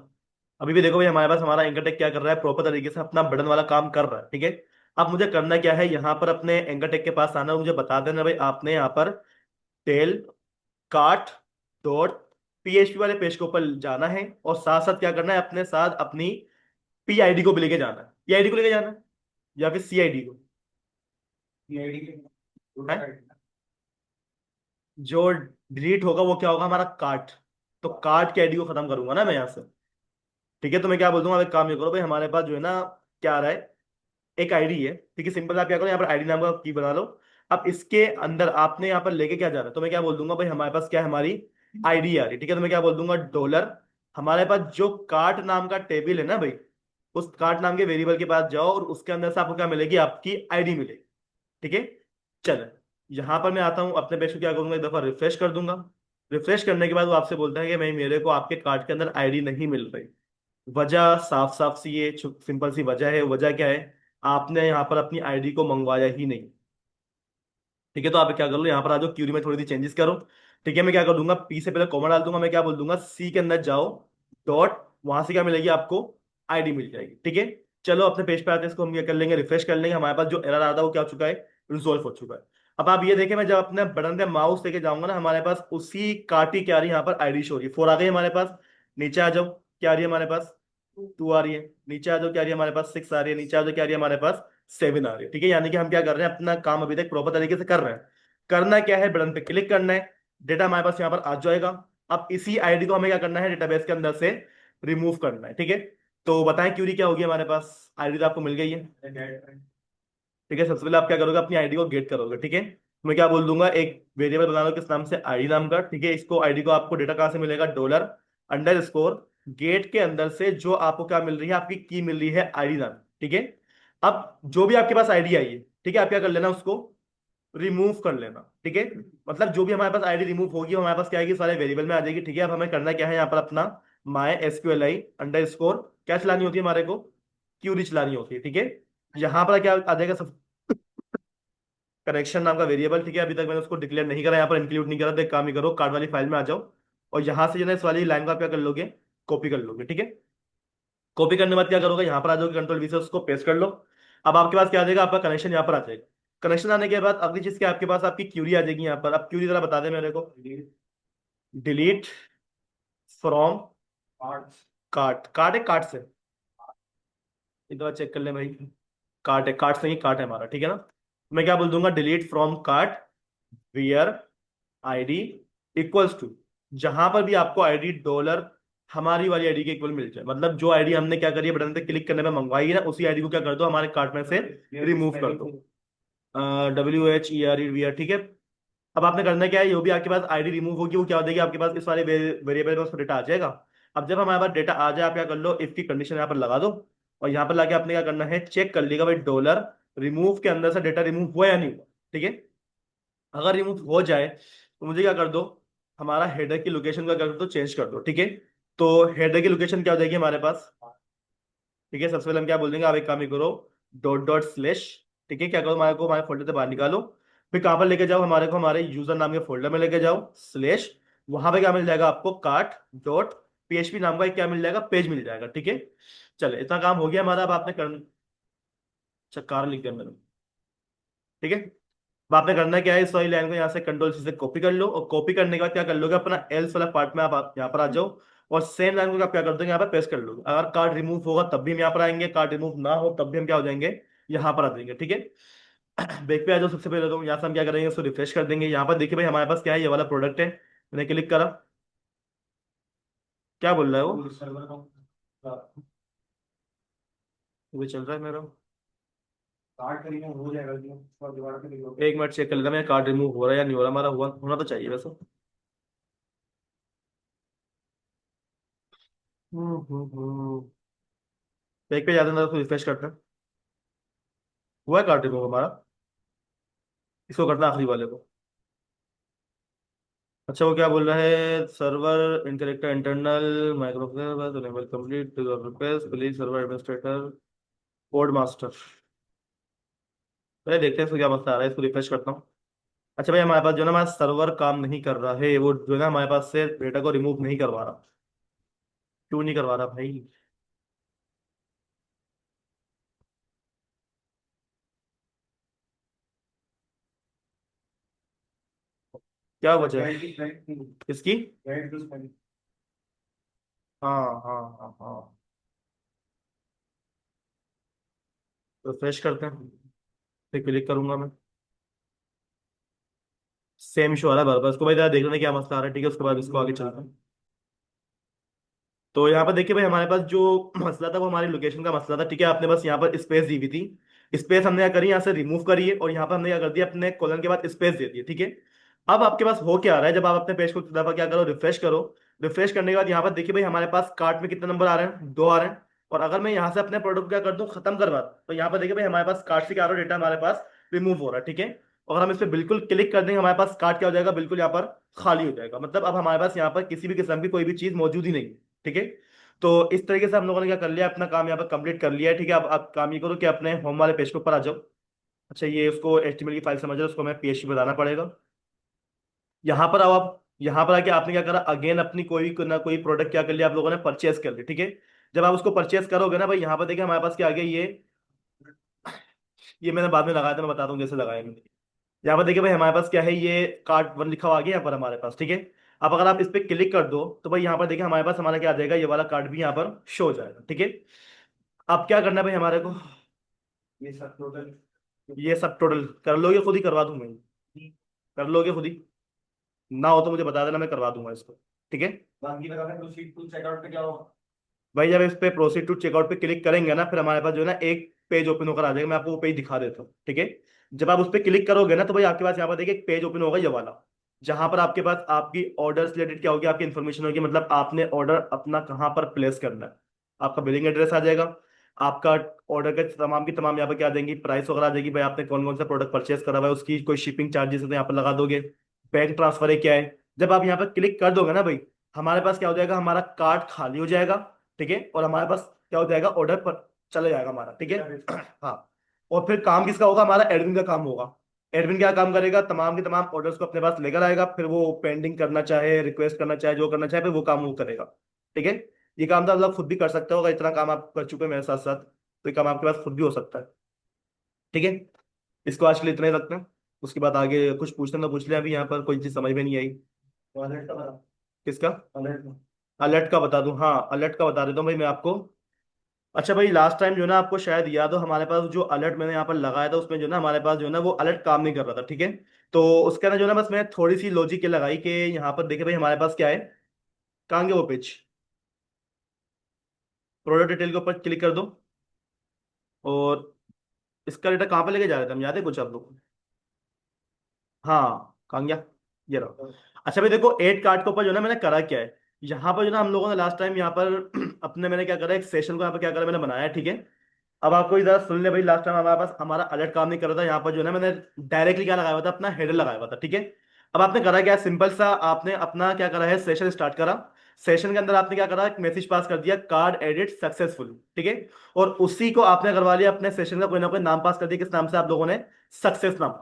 अभी भी देखो भाई, हमारे पास हमारा एंकर टेक क्या कर रहा है, प्रॉपर तरीके से अपना बटन वाला काम कर रहा है। ठीक है, अब मुझे करना क्या है, यहाँ पर अपने एंकर टेक के पास आना, और मुझे बता देना भाई आपने यहाँ पर टेल कार्ट डॉट PHP वाले पेज के ऊपर जाना है, और साथ साथ क्या करना है, अपने साथ अपनी PID को भी लेके जाना है। PID को लेके जाना है या फिर CID को, है? जो डिलीट होगा वो क्या होगा, हमारा कार्ट। तो कार्ट की आईडी को खत्म करूंगा ना मैं यहाँ से। ठीक है, तो मैं क्या बोल दूंगा, एक काम ये करो भाई, हमारे पास जो है ना क्या आ रहा है, एक आईडी है। ठीक है, सिंपल, आप क्या करो, यहाँ पर आईडी नाम का की बना लो। अब इसके अंदर आपने यहाँ पर लेके क्या जाना है, तो मैं क्या बोल दूंगा भाई, हमारे पास क्या है, हमारी आईडी आ रही है। ठीक है, तो मैं क्या बोल दूंगा, डॉलर, हमारे पास जो कार्ट नाम का टेबल है ना भाई, उस कार्ट नाम के वेरिएबल के पास जाओ, और उसके अंदर से आपको क्या मिलेगी, आपकी आईडी मिलेगी। ठीक है, चलो, यहाँ पर मैं आता हूँ अपने पेज को क्या करूंगा, एक दफा रिफ्रेश कर दूंगा। रिफ्रेश करने के बाद वो आपसे बोलता है कि भाई मेरे को आपके कार्ड के अंदर आईडी नहीं मिल रही। वजह साफ साफ सी, ये सिंपल सी वजह है। वजह क्या है, आपने यहाँ पर अपनी आईडी को मंगवाया ही नहीं। ठीक है, तो आप क्या कर लो, यहाँ पर आ जाओ, क्यूरी में थोड़ी सी चेंजेस करो। ठीक है, मैं क्या कर दूंगा, पी से पहले कॉमा डाल दूंगा, मैं क्या बोल दूंगा, सी के अंदर जाओ, डॉट, वहां से क्या मिलेगी आपको, आईडी मिल जाएगी। ठीक है, चलो अपने पेज पे आते हैं, इसको हम क्या कर लेंगे, रिफ्रेश कर लेंगे। हमारे पास जो एरर आता है वो क्या हो चुका है, रिजोल्व हो चुका है। अब आप ये देखें, मैं जब अपने बटन पे माउस लेके जाऊंगा ना, हमारे पास उसी कार्टी क्या आ रही है, यहाँ पर आईडी शो हो रही है, 4 आ गई हमारे पास। नीचे आ जाओ, क्या आ रही है हमारे पास, 2 आ रही है। नीचे आ जाओ, क्या आ रही है हमारे पास, 6 आ रही है। नीचे आ जाओ, क्या आ रही है हमारे पास, 7 आ रही है। ठीक है, यानी कि हम क्या कर रहे हैं, अपना काम अभी तक प्रॉपर तरीके से कर रहे हैं। करना क्या है, बटन पे क्लिक करना है, डेटा हमारे पास यहाँ पर आ जाएगा। अब इसी आईडी को हमें क्या करना है, डेटाबेस के अंदर से रिमूव करना है। ठीक है, तो बताएं क्यूरी क्या होगी, हमारे पास आईडी तो आपको मिल गई है। ठीक है, सबसे पहले आप क्या करोगे, अपनी आईडी को गेट करोगे। ठीक है, मैं क्या बोल दूंगा, एक वेरिएबल बना लो किस नाम से, आईडी नाम का। ठीक है, इसको आईडी को आपको डेटा कहाँ से मिलेगा, डॉलर अंडर स्कोर गेट के अंदर से जो आपको क्या मिल रही है, आपकी की मिल रही है आईडी नाम। ठीक है, अब जो भी आपके पास आईडी आई है, ठीक है, आप क्या कर लेना, उसको रिमूव कर लेना। ठीक है, मतलब जो भी हमारे पास आईडी रिमूव होगी वो हमारे पास क्या आएगी, सारे वेरिएबल में आ जाएगी। ठीक है, अब हमें करना क्या है, यहाँ पर अपना माई SQLi अंडर स्कोर क्या चलानी होती है हमारे को, क्यूरी चलानी होती है। ठीक है, यहाँ पर क्या आ जाएगा, सब कनेक्शन नाम का वेरिएबल। ठीक है, अभी तक मैंने उसको डिक्लेयर नहीं करा, यहाँ पर इंक्लूड नहीं करा, तो एक काम ही करो, कार्ड वाली फाइल में आ जाओ, और यहाँ से जो है इस वाली लाइन का क्या कर लोगे, कॉपी कर लोगे। ठीक है, कॉपी करने के बाद क्या करोगे, यहाँ पर आ जाओगे, कंट्रोल V से उसको पेस्ट कर लो। अब आपके पास क्या आ जाएगा, आपका कनेक्शन यहाँ पर आ जाएगा। कनेक्शन आने के बाद अगली चीज क्या, आपके पास आपकी क्यूरी आ जाएगी यहाँ पर। अब क्यूरी जरा बता दे मेरे को, डिलीट फ्रॉम कार्ट। कार्ट है, कार्ट से एक बार चेक कर ले भाई, कार्ट है, कार्ट से ही कार्ट है हमारा। ठीक है ना, मैं क्या बोल दूंगा, delete from cart where ID equals to, जहां पर भी आपको आईडी डॉलर हमारी वाली आईडी के इक्वल मिल जाए, मतलब जो आईडी हमने क्या करी है, बटन पे क्लिक करने पे मंगवाई है ना, उसी आईडी को क्या कर दो, हमारे कार्ट में से रिमूव कर दो। WHERE, ठीक है। अब आपने करना क्या है, जो भी आपके पास आईडी रिमूव होगी वो क्या हो जाएगी, आपके पास इस वाले वेरिएबल में उसका डेटा आ जाएगा। अब जब हमारे पास डेटा आ जाए, आप क्या कर लो, इफ की कंडीशन यहाँ पर लगा दो, और यहाँ पर लाके आपने क्या करना है, चेक कर लेगा भाई डॉलर रिमूव के अंदर से डेटा रिमूव हुआ या नहीं हुआ। ठीक है, अगर रिमूव हो जाए तो मुझे क्या कर दो, हमारा हेडर की लोकेशन का कर दो, चेंज कर दो, ठीक है। तो हेडर की लोकेशन क्या हो जाएगी हमारे पास, ठीक है। सबसे पहले हम क्या बोल देंगे, आप एक काम ही करो, डॉट डॉट स्लैश, ठीक है। क्या करो, हमारे को हमारे फोल्डर से बाहर निकालो, फिर कहाँ पर लेके जाओ, हमारे को हमारे यूजर नाम के फोल्डर में लेके जाओ, स्लैश, वहां पे क्या मिल जाएगा आपको, कार्ट डॉट पीएचपी नाम का एक क्या मिल जाएगा, पेज मिल जाएगा, ठीक है। चले, इतना काम हो गया हमारा। अब आपने कर, अच्छा कार लिख दिया मैंने, ठीक है। अब आपने करना क्या है, इस वाली लाइन को यहाँ से कंट्रोल से कॉपी कर लो, और कॉपी करने के बाद क्या कर लोगे, अपना एल्स वाला पार्ट में आप यहाँ पर आ जाओ, और सेम लाइन को आप क्या कर दोगे, यहाँ पर पेस्ट कर लोगे। अगर कार्ड रिमूव होगा तब भी हम यहाँ पर आएंगे, कार्ड रिमूव ना हो तब भी हम क्या हो जाएंगे, यहाँ पर आ जाएंगे, ठीक है। बैक पे आ जाओ, सबसे पहले तो यहाँ से हम क्या करेंगे, उसको रिफ्रेश कर देंगे। यहाँ पर देखिए भाई, हमारे पास क्या है, ये वाला प्रोडक्ट है। मैंने क्लिक करा, क्या बोल रहा है वो, वो चल रहा है मेरा, एक मिनट चेक कर लेता मैं, कार्ड रिमूव हो रहा है या नहीं हो रहा, हमारा हुआ होना तो चाहिए वैसे। बैक पे जाते हैं, उसको रिफ्रेश करते हैं, हुआ है कार्ड रिमूव हमारा। इसको करना है आखिरी वाले को। अच्छा, वो क्या बोल रहा है, server interactor internal microphone complete request please server administrator code master. पहले देखते हैं इसको क्या मसला आ रहा है, इसको रिफ्रेश करता हूँ। अच्छा भाई, हमारे पास जो है ना, हमारा सर्वर काम नहीं कर रहा है, वो जो है ना हमारे पास से डेटा को रिमूव नहीं करवा रहा। क्यों नहीं करवा रहा भाई, क्या वजह है इसकी। हाँ हाँ हाँ हाँ, रिफ्रेश करते हैं, फिर क्लिक करूंगा मैं, सेम इशू आ रहा है बार बार। इसको भाई जरा देख लेना क्या मसला आ रहा है, ठीक है। उसके बाद इसको आगे चलते हैं। तो यहाँ पर देखिए भाई, हमारे पास जो मसला था वो हमारी लोकेशन का मसला था, ठीक है। आपने बस यहाँ पर स्पेस दी हुई थी, स्पेस हमने क्या करी, यहाँ से रिमूव करिए, और यहाँ पर हमने क्या कर दिया, अपने कॉलन के बाद स्पेस दे दिए, ठीक है। अब आपके पास हो क्या आ रहा है, जब आप अपने पेज को एक दफा क्या करो, रिफ्रेश करो। रिफ्रेश करने के बाद यहाँ पर देखिए भाई, हमारे पास कार्ट में कितने नंबर आ रहे हैं, दो आ रहे हैं। और अगर मैं यहाँ से अपने प्रोडक्ट क्या कर दूं, खत्म करवा दूं, तो यहाँ पर देखिए भाई, हमारे पास कार्ट से क्या आ रहा है, डेटा हमारे पास रिमूव हो रहा है, ठीक है। और हम इस पर बिल्कुल क्लिक कर देंगे, हमारे पास कार्ट क्या हो जाएगा, बिल्कुल यहाँ पर खाली हो जाएगा। मतलब अब हमारे पास यहाँ पर किसी भी किस्म की कोई भी चीज मौजूद ही नहीं है, ठीक है। तो इस तरीके से हम लोगों ने क्या कर लिया, अपना काम यहाँ पर कंप्लीट कर लिया है, ठीक है। अब आप काम ये करो कि अपने होम वाले पेज के ऊपर आ जाओ। अच्छा, ये उसको एचटीएमएल की फाइल समझ रहे हो, उसको मैं पीएचपी बताना पड़ेगा। यहाँ पर आओ आप, यहाँ पर आके आपने क्या करा, अगेन अपनी कोई ना कोई प्रोडक्ट क्या कर लिया आप लोगों ने, परचेस कर लिया, ठीक है। जब आप उसको परचेस करोगे ना भाई, यहाँ पर देखिए हमारे पास क्या आ गया, ये मैंने बाद में लगाया था, मैं बताता हूँ जैसे लगाया मैंने। यहाँ पर देखिए भाई, हमारे पास क्या है, ये कार्ड वन लिखा हुआ आ गया यहाँ पर हमारे पास, ठीक है। अब अगर आप इस पे क्लिक कर दो तो भाई यहाँ पर देखिए, हमारे पास हमारा क्या आ जाएगा, ये वाला कार्ड भी यहाँ पर शो हो जाएगा, ठीक है। अब क्या करना है भाई हमारे को, ये सब टोटल कर लोगे, खुद ही करवा दूं मैं, कर लोगे खुद ही, ना हो तो मुझे बता देना, मैं करवा दूंगा इसको, ठीक है। भाई जब इस पे प्रोसीड टू चेकआउट पे क्लिक करेंगे ना, फिर हमारे पास जो है ना एक पेज ओपन होकर आ जाएगा, मैं आपको वो पेज दिखा देता हूँ, ठीक है। जब आप उस पर क्लिक करोगे ना, तो भाई आपके पास यहाँ पर देखिए एक पेज ओपन होगा, ये वाला, जहां पर आपके पास आपकी ऑर्डर रिलेटेड क्या होगी, आपकी इन्फॉर्मेशन होगी, मतलब आपने ऑर्डर अपना कहाँ पर प्लेस करना है, आपका बिलिंग एड्रेस आ जाएगा, आपका ऑर्डर के तमाम की तमाम यहाँ पर क्या आ जाएंगी, प्राइस वगैरह आ जाएगी, भाई आपने कौन कौन सा प्रोडक्ट परचेस करा हुआ है, उसकी कोई शिपिंग चार्जेस है तो यहाँ पर लगा दोगे, बैंक ट्रांसफर है क्या है। जब आप यहाँ पर क्लिक कर दोगे ना भाई, हमारे पास क्या हो जाएगा, हमारा कार्ट खाली हो जाएगा, ठीक है। और हमारे पास क्या हो जाएगा, ऑर्डर पर चले जाएगा हमारा, ठीक है। हाँ, और फिर काम किसका होगा, हमारा एडमिन का काम होगा। एडमिन क्या काम करेगा, तमाम के तमाम ऑर्डर्स को अपने पास लेकर आएगा, फिर वो पेंडिंग करना चाहे, रिक्वेस्ट करना चाहे, जो करना चाहे, फिर वो काम वो करेगा, ठीक है। ये काम तो आप खुद भी कर सकते हो, अगर इतना काम आप कर चुके हैं मेरे साथ साथ, तो ये काम आपके पास खुद भी हो सकता है, ठीक है। इसको आज के लिए इतना ही रखते हैं, उसके बाद आगे कुछ पूछना तो पूछ लिया, अभी यहाँ पर कोई चीज समझ में नहीं आई। किसका, अलर्ट का बता दूं, हाँ अलर्ट का बता देता हूँ भाई मैं आपको। अच्छा भाई, लास्ट टाइम जो है ना, आपको शायद याद हो, हमारे पास जो अलर्ट मैंने यहाँ पर लगाया था, उसमें जो है ना हमारे पास जो है ना वो अलर्ट काम नहीं कर रहा था, ठीक है। तो उसके अंदर जो है ना, बस मैं थोड़ी सी लॉजिक ये लगाई कि यहाँ पर देखिए भाई, हमारे पास क्या है, कहाँ गया वो पेज, प्रोडक्ट डिटेल के ऊपर क्लिक कर दो, और इसका डेटा कहाँ पर लेके जा रहे थे हम, याद है कुछ आप लोग, हाँ कहाँ गया, ये रहा। अच्छा भाई देखो, एड कार्ड के ऊपर जो है ना मैंने करा क्या है, यहाँ पर जो है ना हम लोगों ने लास्ट टाइम यहाँ पर अपने मैंने क्या करा, एक सेशन को यहाँ पर क्या करा, मैंने बनाया, ठीक है। अब आपको इधर सुन ले भाई, लास्ट टाइम हमारे पास हमारा अलर्ट काम नहीं कर रहा था, यहाँ पर जो है ना मैंने डायरेक्टली क्या लगाया हुआ था, अपना हेडर लगाया हुआ था, ठीक है। अब आपने करा क्या, सिंपल सा आपने अपना क्या करा है, सेशन स्टार्ट करा। सेशन के अंदर आपने क्या करा, एक मैसेज पास कर दिया, कार्ड एडिट सक्सेसफुल, ठीक है। और उसी को आपने करवा लिया अपने सेशन का कोई ना कोई नाम पास कर दिया, किस नाम से आप लोगों ने, सक्सेस नाम।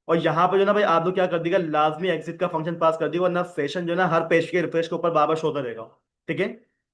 और यहाँ पे जो ना भाई आप लोग क्या कर दिएगा, लाजमी एग्जिट का फंक्शन पास कर दिया, वरना सेशन जो है ना हर पेज के रिफ्रेश के ऊपर बार बार शो होता रहेगा, ठीक है।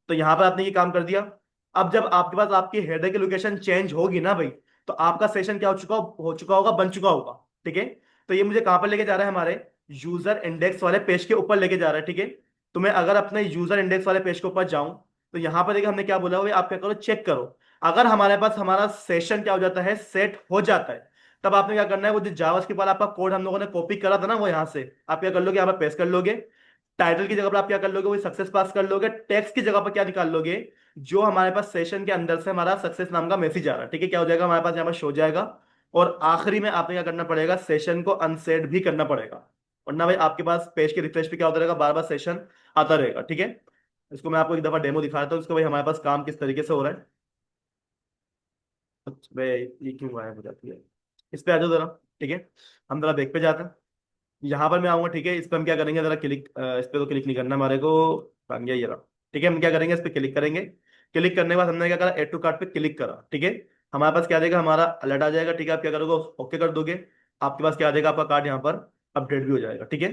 तो यहाँ पर आपने ये काम कर दिया। अब जब आपके पास आपकी हेडर की लोकेशन चेंज होगी ना भाई, तो आपका सेशन क्या हो चुका होगा, बन चुका होगा, ठीक है। तो ये मुझे कहां पर लेके जा रहा है, हमारे यूजर इंडेक्स वाले पेज के ऊपर लेके जा रहा है, ठीक है। तो मैं अगर अपने यूजर इंडेक्स वाले पेज के ऊपर जाऊं, तो यहां पर देखिए हमने क्या बोला हुआ है, आप क्या करो, चेक करो। अगर हमारे पास हमारा सेशन क्या हो जाता है, सेट हो जाता है, तब आपने क्या करना है, वो जो जावास्क्रिप्ट वाला आपका कोड हम लोगों ने कॉपी करा था ना, वो यहां से आप क्या कर लोगे, यहाँ पर पेस्ट कर लोगे। टाइटल की जगह पर आप क्या कर लोगे, वही सक्सेस पास कर लोगे। टेक्स्ट की जगह पर क्या निकाल लोगे, जो हमारे पास सेशन के अंदर से हमारा सक्सेस नाम का मैसेज आ रहा है, ठीक है, क्या हो जाएगा हमारे पास यहाँ पर शो हो जाएगा। और आखिरी में आपने क्या करना पड़ेगा, सेशन को अनसेट भी करना पड़ेगा, वरना भाई आपके पास पेज के रिफ्रेश पे क्या होता रहेगा, बार बार सेशन आता रहेगा, ठीक है। इसको मैं आपको एक दफा डेमो दिखा देता हूँ, इसको भाई हमारे पास काम किस तरीके से हो रहा है। अच्छा भाई, ये क्यों गायब हो जाती है, इस पे आ जाओ जरा, ठीक है। हम जरा बैक पे जाते हैं, यहाँ पर मैं आऊंगा, ठीक है। इस पर हम क्या करेंगे, जरा क्लिक, इस पर तो क्लिक नहीं करना हमारे को, बन गया ये रहा, ठीक है। हम क्या करेंगे, इस पर क्लिक करेंगे। क्लिक करने के बाद हमने क्या करा, एड टू कार्ट पे क्लिक करा, ठीक है। हमारे पास क्या देगा, हमारा अलर्ट आ जाएगा, ठीक है। आप क्या करोगे, ओके कर दोगे। आपके पास क्या आ जाएगा, आपका कार्ड यहाँ पर अपडेट भी हो जाएगा, ठीक है।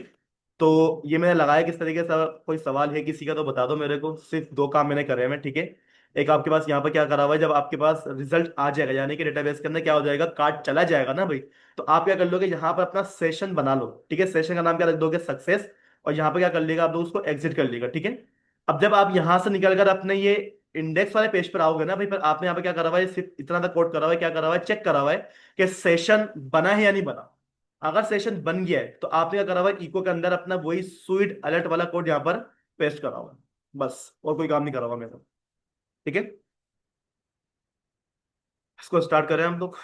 तो ये मैंने लगाया किस तरीके से, कोई सवाल है किसी का तो बता दो मेरे को, सिर्फ दो काम मैंने करे हैं मैं, ठीक है। एक आपके पास यहाँ पर क्या करा हुआ है, जब आपके पास रिजल्ट आ जाएगा, यानी कि डेटाबेस के अंदर क्या हो जाएगा, कार्ड चला जाएगा ना भाई, तो आप क्या कर लोगे, यहाँ पर अपना सेशन बना लो, ठीक है। सेशन का नाम क्या रख दोगे, सक्सेस। और यहाँ पर क्या कर लेगा, आप लोग उसको एग्जिट कर लेगा, ठीक है। अब जब आप यहाँ से निकल कर अपने ये इंडेक्स वाले पेज पर आओगे ना भाई, पर आपने यहाँ पे क्या करा हुआ है, सिर्फ इतना तक कोड करा हुआ है, क्या करा हुआ है, चेक करा हुआ है कि सेशन बना है या नहीं बना। अगर सेशन बन गया है, तो आपने क्या करा हुआ है, इको के अंदर अपना वही स्वीट अलर्ट वाला कोड यहाँ पर पेस्ट करा हुआ है, बस और कोई काम नहीं करा हुआ मेरा, ठीक है। इसको स्टार्ट करें हम लोग।